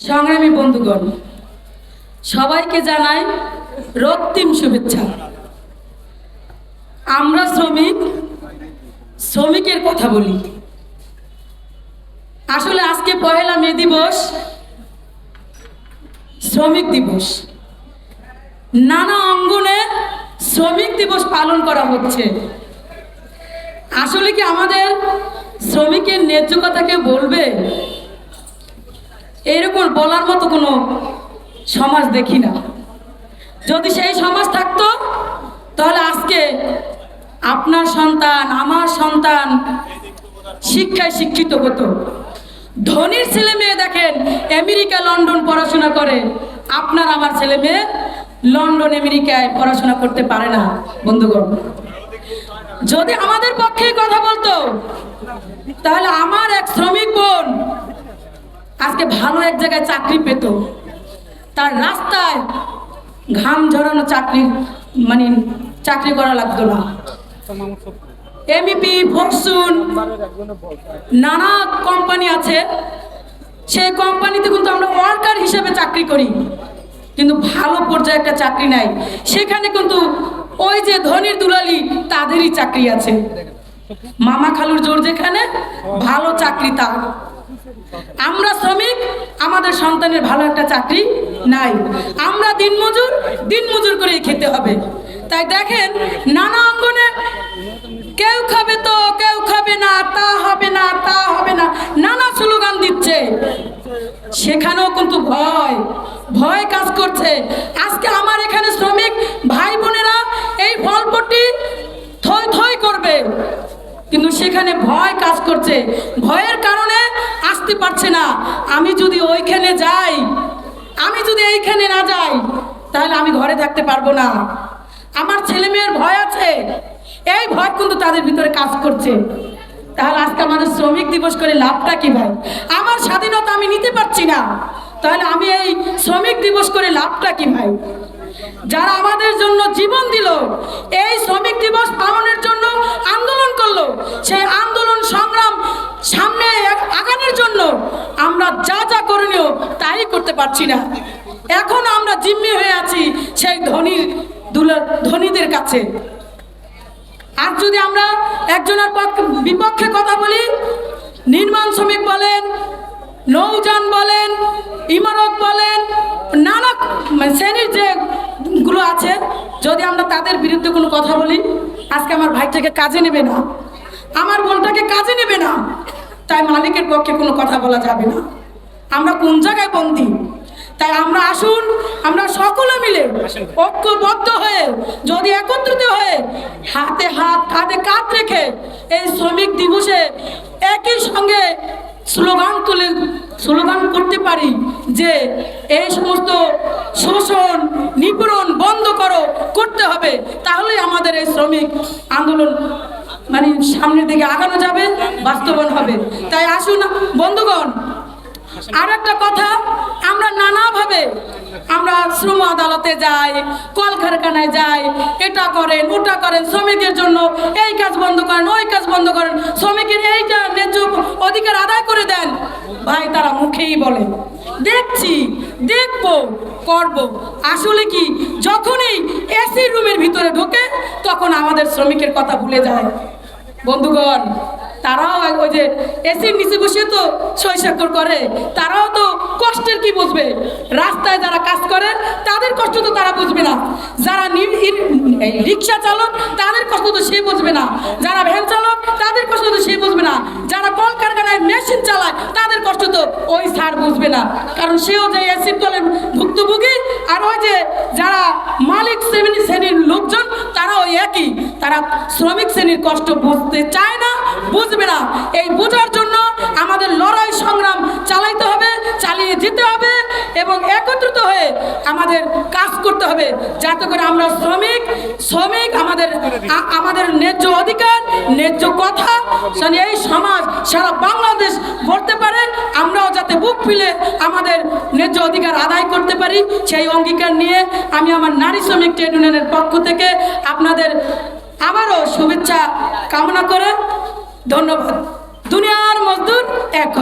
সংগ্রামী বন্ধুগণ, সবাইকে জানাই রক্তিম শুভেচ্ছা। আমরা শ্রমিকের কথা বলি। আসলে আজকে পহেলা মে দিবস, শ্রমিক দিবস। নানা অঙ্গনে শ্রমিক দিবস পালন করা হচ্ছে। আসলে কি আমাদের শ্রমিকের ন্যায্য কথা কেউ বলবে? এরকম বলার মতো কোনো সমাজ দেখি না। যদি সেই সমাজ থাকতো তাহলে আজকে আপনার সন্তান, আমার সন্তান শিক্ষায় শিক্ষিত হতো। ধনীর ছেলে মেয়ে দেখেন আমেরিকা লন্ডন পড়াশোনা করে, আপনার আমার ছেলে মেয়ে লন্ডন আমেরিকায় পড়াশোনা করতে পারে না। বন্ধুগণ, যদি আমাদের পক্ষে কথা বলতো তাহলে আমার এক শ্রমিক বোন আজকে ভালো এক জায়গায় চাকরি পেত। তার রাস্তায় ঘাম ঝরানো চাকরি করা লাগতো না। এমইপি, ফরচুন, নানা কোম্পানি আছে, সেই কোম্পানিতে কিন্তু আমরা ওয়ার্কার হিসেবে চাকরি করি, কিন্তু ভালো পর্যায়ে একটা চাকরি নাই। সেখানে কিন্তু ওই যে ধনীর দুলালি তাদেরই চাকরি আছে। মামা খালুর জোর যেখানে, ভালো চাকরি তা। আমরা শ্রমিক, আমাদের সন্তানের ভালো একটা চাকরি নাই। আমরা দিনমজুর করে খেতে হবে। তাই দেখেন নানা অঙ্গনে কেউ খাবে তো, কেউ খাবে না, তা হবে না, তা হবে না, নানা স্লোগান দিচ্ছে। সেখানেও কিন্তু ভয় কাজ করছে। আজকে আমার এখানে শ্রমিক ভাই বোনেরা এই ফলপট্টি থই থই করবে, কিন্তু সেখানে ভয় কাজ করছে। ভয়ের কারণে আসতে পারছে না। আমি যদি ওইখানে যাই, আমি যদি এইখানে না যাই, তাহলে আমি ঘরে থাকতে পারবো না। আমার ছেলে মেয়ের ভয় আছে, এই ভয় কিন্তু তাদের ভিতরে কাজ করছে। তাহলে আজকে আমাদের শ্রমিক দিবস করে লাভটা কি ভাই? আমার স্বাধীনতা আমি নিতে পারছি না, তাহলে আমি এই শ্রমিক দিবস করে লাভটা কি ভাই? যারা আমাদের জন্য জীবন দিল, এই শ্রমিক দিবস পালনের জন্য আন্দোলন করলো, সেই আন্দোলন সংগ্রাম সামনে আগানোর জন্য আমরা যা করণীয় তাই করতে পারছি না। এখন আমরা জিম্মি হয়ে আছি সেই ধনীদের কাছে। আর যদি আমরা একজনের বিপক্ষে কথা বলি, নির্মাণ শ্রমিক বলেন, নৌযান বলেন, ইমারত বলেন, নানা শ্রেণীর যেগুলো আছে, যদি আমরা তাদের বিরুদ্ধে কোনো কথা বলি, আজকে আমার ভাইটাকে কাজে নেবে না, আমার বোনটাকে কাজে নেবে না। তাই মালিকের পক্ষে কোনো কথা বলা যাবে না। আমরা কোন জায়গায় বন্দী? তাই আমরা আসুন, আমরা সকলে মিলে ঐক্যবদ্ধ হয়ে, যদি একত্রিত হয়ে হাতে হাত কাঁধে কাঁধ রেখে এই শ্রমিক দিবসে একই সঙ্গে স্লোগান করতে পারি যে এই সমস্ত শোষণ নিপীড়ন বন্ধ করতে হবে, তাহলে আমাদের এই শ্রমিক আন্দোলন সামনের দিকে আগানো যাবে, বাস্তবায়ন হবে। তাই আসুন বন্ধুগণ, আর একটা কথা, আমরা নানাভাবে আমরা শ্রম আদালতে যাই, কলকারখানায় যাই, এটা করেন ওটা করেন, শ্রমিকের জন্য এই কাজ বন্ধ করেন, ওই কাজ বন্ধ করেন, শ্রমিকের এইটা ন্যায্য অধিকার আদায় করে দেন। ভাই তারা মুখেই বলে, দেখছি, দেখবো, করব। আসলে কি যখনই এসি রুমের ভিতরে ঢোকে তখন আমাদের শ্রমিকের কথা ভুলে যায়। বন্ধুগণ, তারাও ওই যে এসির নিচে বসে তো সই-স্বাক্ষর করে, তারাও তো কষ্টের কি বুঝবে? রাস্তায় যারা কাজ করে তাদের কষ্ট তো তারা বুঝবে না। যারা রিক্সা চালক তাদের কষ্ট তো সে বুঝবে না, যারা ভ্যান চালক তাদের কষ্ট তো সে বুঝবে না, যারা কলকারখানায় মেশিন চালায় তাদের কষ্ট তো ওই স্যার বুঝবে না, কারণ সেও যে এসির দলের ভুক্তভোগী। আর ওই যে যারা মালিক শ্রেণীর লোকজন তারাও একই, তারা শ্রমিক শ্রেণীর কষ্ট বুঝতে চায় না, বুঝবে না। এই বোঝার জন্য আমাদের লড়াই সংগ্রাম চালাইতে হবে, চালিয়ে যেতে হবে এবং একত্রিত হয়ে আমাদের কাজ করতে হবে, যাতে করে আমরা শ্রমিক আমাদের ন্যায্য অধিকার, ন্যায্য কথা এই সমাজ সারা বাংলাদেশ বলতে পারে। আমরাও যাতে বুক ফিলে আমাদের ন্যায্য অধিকার আদায় করতে পারি, সেই অঙ্গীকার নিয়ে আমি আমার নারী শ্রমিক ট্রেড ইউনিয়নের পক্ষ থেকে আপনাদের আবারও শুভেচ্ছা কামনা করে ধন্যবাদ। দুনিয়ার মজদুর এক।